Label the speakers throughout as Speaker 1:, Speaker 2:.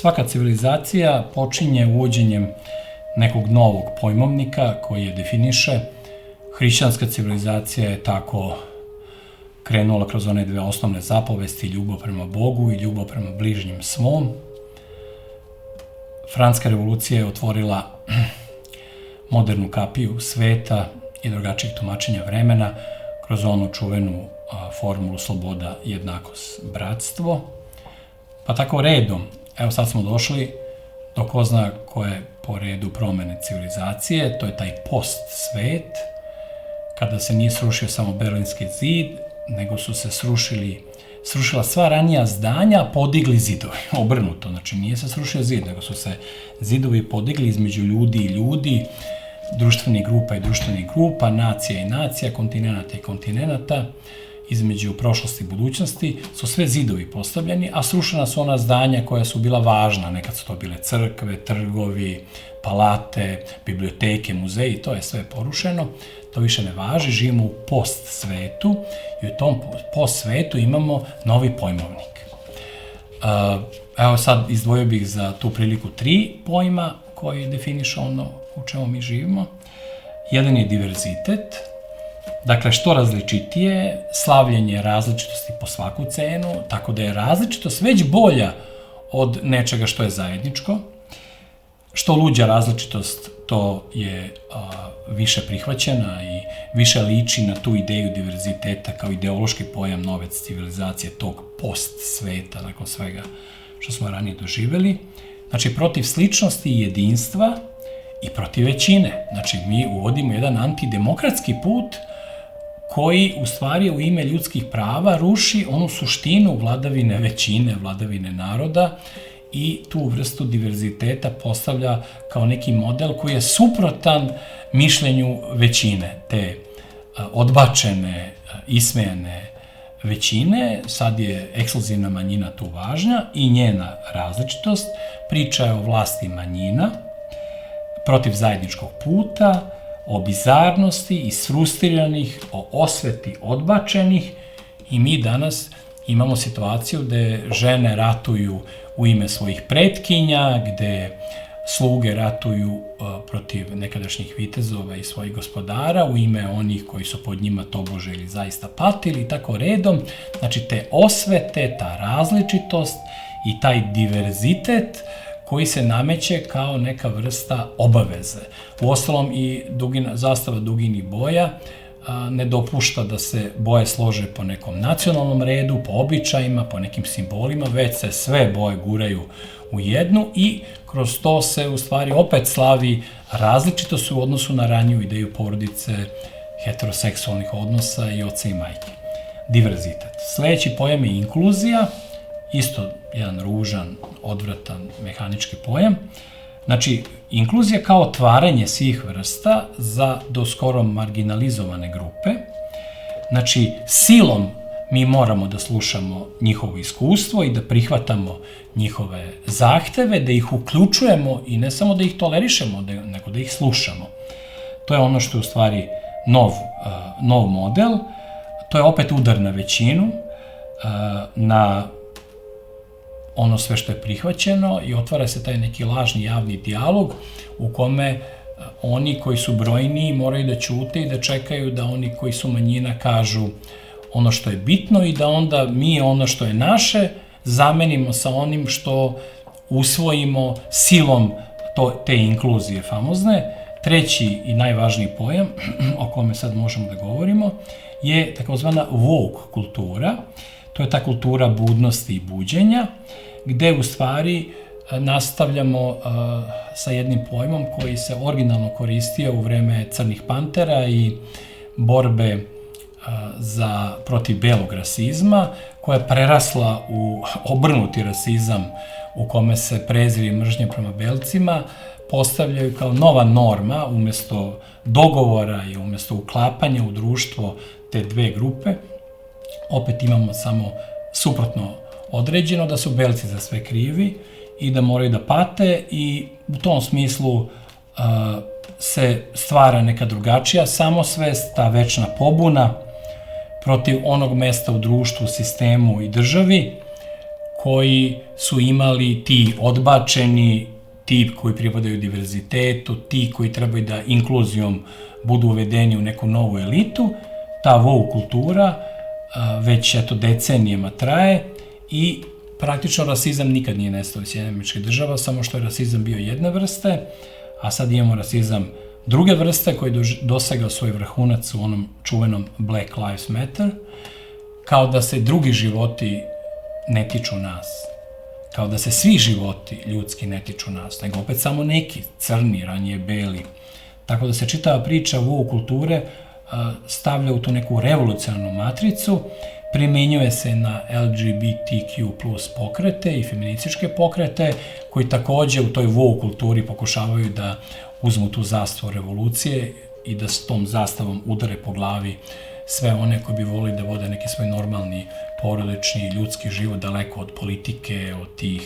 Speaker 1: svaka civilizacija počinje uvođenjem nekog novog pojmovnika koji je definiše. Hrišćanska civilizacija je tako krenula kroz one dve osnovne zapovesti, ljubav prema Bogu i ljubav prema bližnjem svom. Francuska revolucija je otvorila modernu kapiju sveta i drugačijih tumačenja vremena kroz onu čuvenu formulu sloboda, jednakost, bratstvo. Pa tako redom, evo sad smo došli do ko zna koje po redu promene civilizacije, to je taj post-svet, kada se nije srušio samo Berlinski zid, nego su se srušila sva ranija zdanja, podigli zidovi, obrnuto, znači nije se srušio zid, nego su se zidovi podigli između ljudi i ljudi, društvenih grupa i društvenih grupa, nacija i nacija, kontinenata i kontinenata, između prošlosti i budućnosti, su sve zidovi postavljeni, a srušena su ona zdanja koja su bila važna. Nekad su to bile crkve, trgovi, palate, biblioteke, muzeji, to je sve porušeno. To više ne važi, živimo u post-svetu i u tom post-svetu imamo novi pojmovnik. Evo sad izdvojio bih za tu priliku 3 pojma koji definišu ono u čemu mi živimo. Jedan je diverzitet, dakle što različitije, slavljenje različitosti po svaku cenu, tako da je različitost već bolja od nečega što je zajedničko. Što luđa različitost, to je više prihvaćena i više liči na tu ideju diverziteta kao ideološki pojam nove civilizacije, tog post-sveta, nakon svega što smo ranije doživeli. Znači, protiv sličnosti i jedinstva i protiv većine. Znači, mi uvodimo jedan antidemokratski put koji u stvari u ime ljudskih prava ruši onu suštinu vladavine većine, vladavine naroda i tu vrstu diverziteta postavlja kao neki model koji je suprotan mišljenju većine, te odbačene, ismejane većine. Sad je ekskluzivna manjina tu važna i njena različitost. Priča je o vlasti manjina protiv zajedničkog puta, o bizarnosti isfrustriranih, o osveti odbačenih i mi danas imamo situaciju gde žene ratuju u ime svojih pretkinja, gde sluge ratuju protiv nekadašnjih vitezova i svojih gospodara u ime onih koji su pod njima tobože ili zaista patili i tako redom. Znači te osvete, ta različitost i taj diverzitet koji se nameće kao neka vrsta obaveze. Uostalom i zastava duginih boja ne dopušta da se boje slože po nekom nacionalnom redu, po običajima, po nekim simbolima, već se sve boje guraju u jednu i kroz to se u stvari opet slavi različitost u odnosu na raniju ideju porodice, heteroseksualnih odnosa i oca i majke. Diverzitet. Sledeći pojam je inkluzija, isto jedan ružan, odvratan, mehanički pojam. Znači, inkluzija kao otvaranje svih vrsta za doskoro marginalizovane grupe. Znači, silom mi moramo da slušamo njihovo iskustvo i da prihvatamo njihove zahteve, da ih uključujemo i ne samo da ih tolerišemo, nego da ih slušamo. To je ono što je u stvari nov model. To je opet udar na većinu, na ono sve što je prihvaćeno i otvara se taj neki lažni javni dijalog u kome oni koji su brojniji moraju da ćute i da čekaju da oni koji su manjina kažu ono što je bitno i da onda mi ono što je naše zamenimo sa onim što usvojimo silom te inkluzije famozne. Treći i najvažniji pojam o kome sad možemo da govorimo je takozvana woke kultura. To je ta kultura budnosti i buđenja, gde u stvari nastavljamo sa jednim pojmom koji se originalno koristio u vreme Crnih pantera i borbe protiv belog rasizma, koja je prerasla u obrnuti rasizam u kome se prezir i mržnja prema belcima postavljaju kao nova norma umesto dogovora i umesto uklapanja u društvo te dve grupe. Opet imamo samo suprotno određeno da su belci za sve krivi i da moraju da pate i u tom smislu se stvara neka drugačija samosvest, ta večna pobuna protiv onog mesta u društvu, sistemu i državi koji su imali ti odbačeni, ti koji pripadaju diverzitetu, ti koji trebaju da inkluzijom budu uvedeni u neku novu elitu. Ta woke kultura već decenijama traje i praktično rasizam nikad nije nestao iz Sjedinjenih Američkih Država, samo što je rasizam bio jedne vrste, a sad imamo rasizam druge vrste koji je dosegao svoj vrhunac u onom čuvenom Black Lives Matter, kao da se drugi životi ne tiču nas. Kao da se svi životi ljudski ne tiču nas, nego opet samo neki, crni, ranije beli. Tako da se čitava priča woke kulture stavlja u tu neku revolucionarnu matricu, primenjuje se na LGBTQ plus pokrete i feminističke pokrete, koji takođe u toj woke kulturi pokušavaju da uzmu tu zastavu revolucije i da s tom zastavom udare po glavi sve one koji bi volili da vode neki svoj normalni, porodični, ljudski život daleko od politike, od tih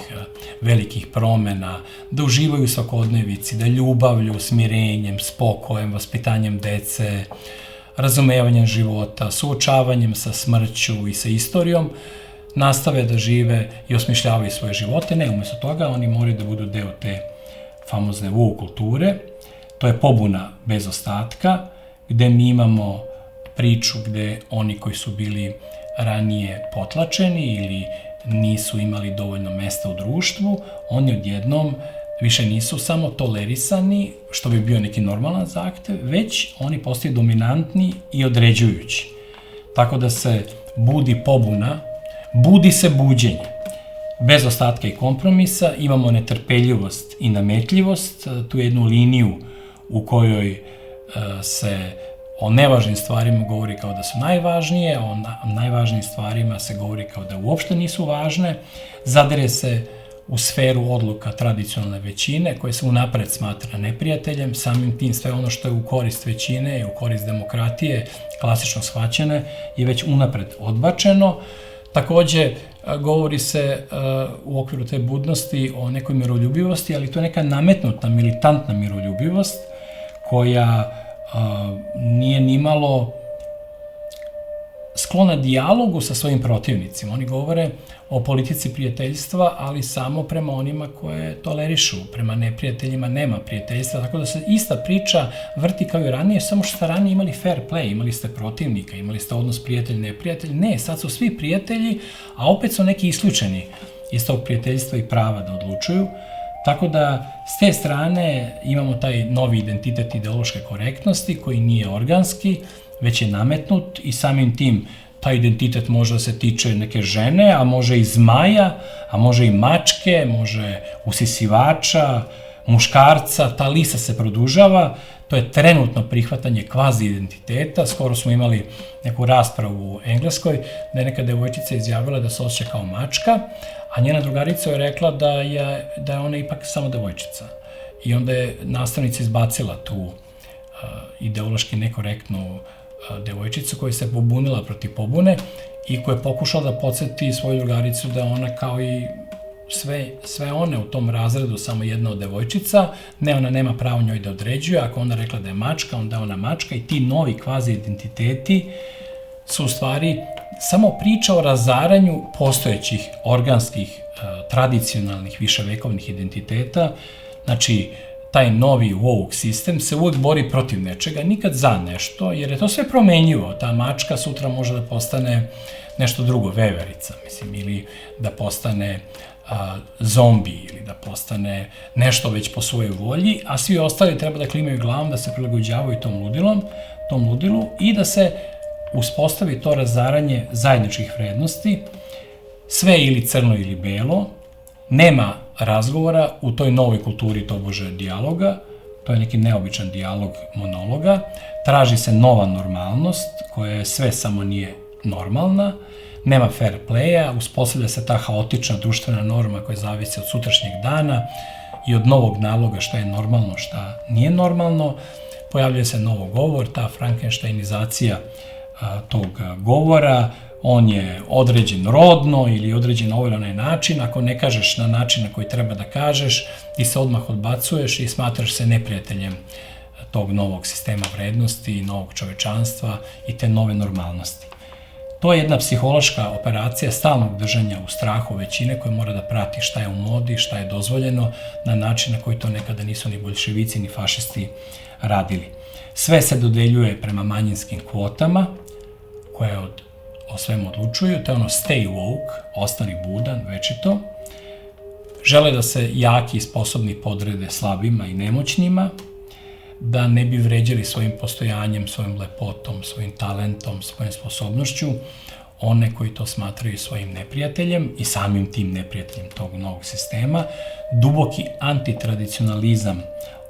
Speaker 1: velikih promena, da uživaju u svakodnevici, da ljubavlju, smirenjem, spokojem, vaspitanjem dece, razumevanjem života, suočavanjem sa smrću i sa istorijom, nastave da žive i osmišljavaju svoje živote. Ne, umesto toga oni moraju da budu deo te famozne woke kulture. To je pobuna bez ostatka, gde mi imamo priču gde oni koji su bili ranije potlačeni ili nisu imali dovoljno mesta u društvu, oni odjednom više nisu samo tolerisani, što bi bio neki normalan zahtev, već oni postaju dominantni i određujući. Tako da se budi pobuna, budi se buđenje. Bez ostatka i kompromisa imamo netrpeljivost i nametljivost, tu jednu liniju u kojoj se o nevažnim stvarima govori kao da su najvažnije, o najvažnijim stvarima se govori kao da uopšte nisu važne, zadire se u sferu odluka tradicionalne većine, koje se unapred smatra neprijateljem, samim tim sve ono što je u korist većine i u korist demokratije, klasično shvaćene, je već unapred odbačeno. Takođe, govori se u okviru te budnosti o nekoj miroljubivosti, ali to je neka nametnuta, militantna miroljubivost, koja nije nimalo sklona dijalogu sa svojim protivnicima. Oni govore o politici prijateljstva, ali samo prema onima koje tolerišu. Prema neprijateljima nema prijateljstva, tako da se ista priča vrti kao i ranije, samo što ste ranije imali fair play, imali ste protivnika, imali ste odnos prijatelj-neprijatelj. Ne, sad su svi prijatelji, a opet su neki isključeni iz tog prijateljstva i prava da odlučuju. Tako da, s te strane imamo taj novi identitet ideološke korektnosti koji nije organski, već je nametnut i samim tim taj identitet može da se tiče neke žene, a može i zmaja, a može i mačke, može usisivača, muškarca, ta lista se produžava. To je trenutno prihvatanje kvazi identiteta. Skoro smo imali neku raspravu u Engleskoj, da je neka devojčica izjavila da se osjeća kao mačka, a njena drugarica je rekla da je ona ipak samo devojčica. I onda je nastavnica izbacila tu ideološki nekorektnu devojčicu koja se pobunila protiv pobune i koja je pokušala da podsjeti svoju drugaricu da ona kao i sve one u tom razredu samo jedna od devojčica, ne, ona nema pravo njoj da određuje, ako ona rekla da je mačka, onda je ona mačka i ti novi kvazi identiteti su u stvari samo priča o razaranju postojećih organskih, tradicionalnih, viševekovnih identiteta. Znači, taj novi woke sistem se uvek bori protiv nečega, nikad za nešto, jer je to sve promenjivo. Ta mačka sutra može da postane nešto drugo, veverica, mislim, ili da postane zombi, ili da postane nešto već po svojoj volji, a svi ostali treba da klimaju glavom, da se prilagođavaju tom ludilu i da se uspostavi to razaranje zajedničkih vrednosti, sve ili crno ili belo, nema razgovora u toj novoj kulturi tobože dijaloga, to je neki neobičan dijalog monologa, traži se nova normalnost koja je sve samo nije normalna, nema fair playa, uspostavlja se ta haotična društvena norma koja zavisi od sutrašnjeg dana i od novog naloga šta je normalno, šta nije normalno, pojavljuje se novo govor, ta frankensteinizacija tog govora, on je određen rodno ili određen na ovaj onaj način, ako ne kažeš na način na koji treba da kažeš, ti se odmah odbacuješ i smatraš se neprijateljem tog novog sistema vrednosti, novog čovečanstva i te nove normalnosti. To je jedna psihološka operacija stalnog držanja u strahu većine koja mora da prati šta je u modi, šta je dozvoljeno, na način na koji to nekada nisu ni boljševici ni fašisti radili. Sve se dodeljuje prema manjinskim kvotama koje o svemu odlučuju, to je ono stay woke, ostani budan, večito. Žele da se jaki i sposobni podrede slabima i nemoćnima, da ne bi vređali svojim postojanjem, svojim lepotom, svojim talentom, svojim sposobnošću one koji to smatraju svojim neprijateljem i samim tim neprijateljem tog novog sistema. Duboki antitradicionalizam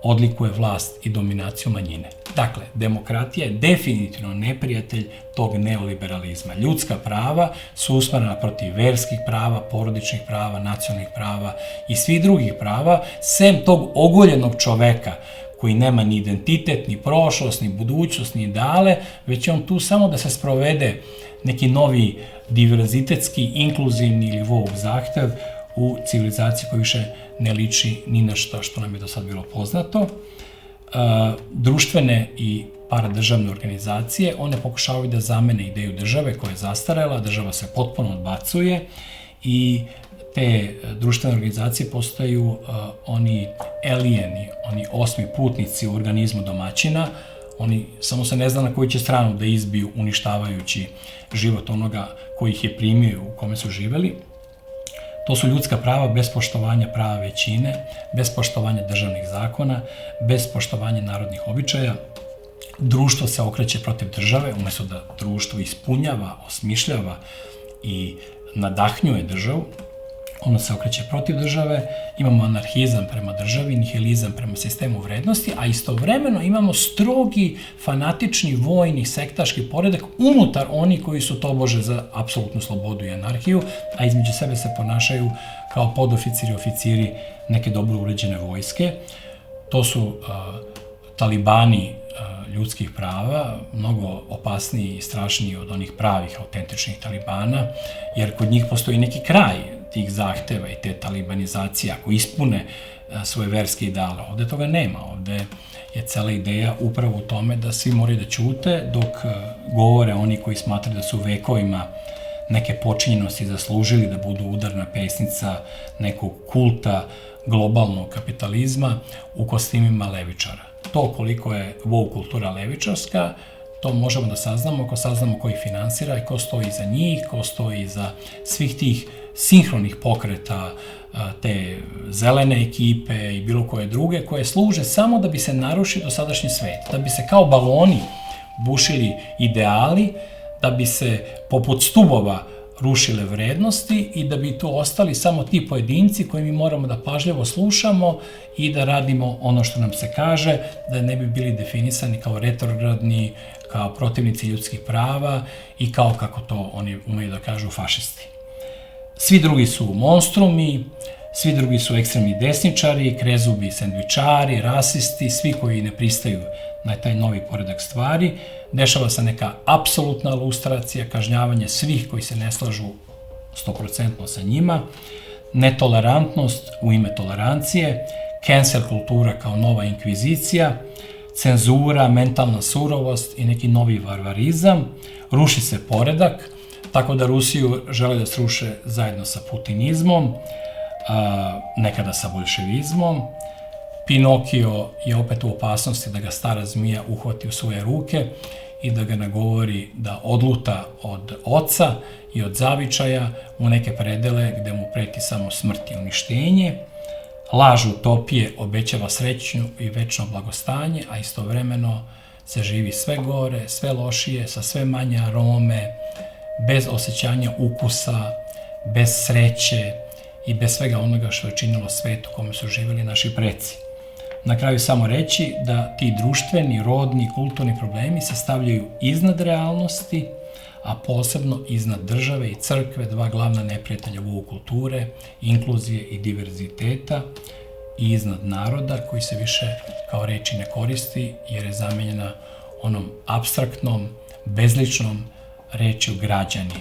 Speaker 1: odlikuje vlast i dominaciju manjine. Dakle, demokratija je definitivno neprijatelj tog neoliberalizma. Ljudska prava su usmerena protiv verskih prava, porodičnih prava, nacionalnih prava i svih drugih prava, sem tog ogoljenog čoveka koji nema ni identitet, ni prošlost, ni budućnost, ni ideale, već je on tu samo da se sprovede neki novi diverzitetski, inkluzivni ili woke zahtev u civilizaciji koja više ne liči ni na što nam je do sad bilo poznato. Društvene i paradržavne organizacije, one pokušavaju da zamene ideju države koja je zastarela, država se potpuno odbacuje i te društvene organizacije postaju oni alieni, oni osmi putnici u organizmu domaćina, oni samo se ne zna na koju će stranu da izbiju uništavajući život onoga koji ih je primio u kome su živeli. To su ljudska prava bez poštovanja prava većine, bez poštovanja državnih zakona, bez poštovanja narodnih običaja. Društvo se okreće protiv države, umesto da društvo ispunjava, osmišljava i nadahnjuje državu. Ono se okreće protiv države, imamo anarhizam prema državi, nihilizam prema sistemu vrednosti, a istovremeno imamo strogi, fanatični, vojni, sektaški poredak unutar oni koji su tobože za apsolutnu slobodu i anarhiju, a između sebe se ponašaju kao podoficiri, oficiri neke dobro uređene vojske. To su talibani ljudskih prava, mnogo opasniji i strašniji od onih pravih, autentičnih talibana, jer kod njih postoji neki kraj tih zahteva i te talibanizacije, ako ispune svoje verske ideale. Ovde toga nema, ovde je cela ideja upravo u tome da svi moraju da ćute dok govore oni koji smatraju da su vekovima neke počinjenosti zaslužili da budu udarna pesnica nekog kulta globalnog kapitalizma u kostimima levičara. To koliko je woke kultura levičarska, to možemo da saznamo ako saznamo ko ih finansira i ko stoji iza njih, ko stoji iza svih tih sinhronih pokreta, te zelene ekipe i bilo koje druge, koje služe samo da bi se narušio dosadašnji svet, da bi se kao baloni bušili ideali, da bi se poput stubova rušile vrednosti i da bi tu ostali samo ti pojedinci koji mi moramo da pažljivo slušamo i da radimo ono što nam se kaže, da ne bi bili definisani kao retrogradni, kao protivnici ljudskih prava i kao, kako to oni umeju da kažu, fašisti. Svi drugi su monstrumi, svi drugi su ekstremni desničari, krezubi sendvičari, rasisti, svi koji ne pristaju na taj novi poredak stvari. Dešava se neka apsolutna lustracija, kažnjavanje svih koji se ne slažu 100% sa njima, netolerantnost u ime tolerancije, cancel kultura kao nova inkvizicija, cenzura, mentalna surovost i neki novi varvarizam, ruši se poredak, tako da Rusiju žele da sruše zajedno sa putinizmom, nekada sa boljševizmom. Pinokio je opet u opasnosti da ga stara zmija uhvati u svoje ruke i da ga nagovori da odluta od oca i od zavičaja u neke predele gde mu preti samo smrt i uništenje. Laž utopije obećava srećnu i večno blagostanje, a istovremeno se živi sve gore, sve lošije, sa sve manje arome, bez osjećanja ukusa, bez sreće i bez svega onoga što je činilo svet u kome su živjeli naši preci. Na kraju samo reći da ti društveni, rodni, kulturni problemi se stavljaju iznad realnosti, a posebno iznad države i crkve, dva glavna neprijatelja woke kulture, inkluzije i diverziteta, i iznad naroda koji se više kao reči ne koristi jer je zamenjena onom apstraktnom, bezličnom rečju građani,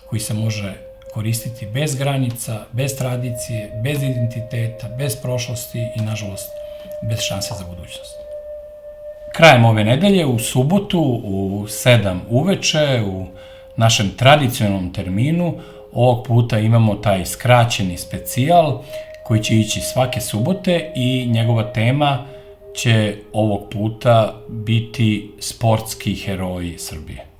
Speaker 1: koji se može koristiti bez granica, bez tradicije, bez identiteta, bez prošlosti i, nažalost, bez šanse za budućnost. Krajem ove nedelje, u subotu, u 7 uveče, u našem tradicionalnom terminu. Ovog puta imamo taj skraćeni specijal koji će ići svake subote i njegova tema će ovog puta biti sportski heroji Srbije.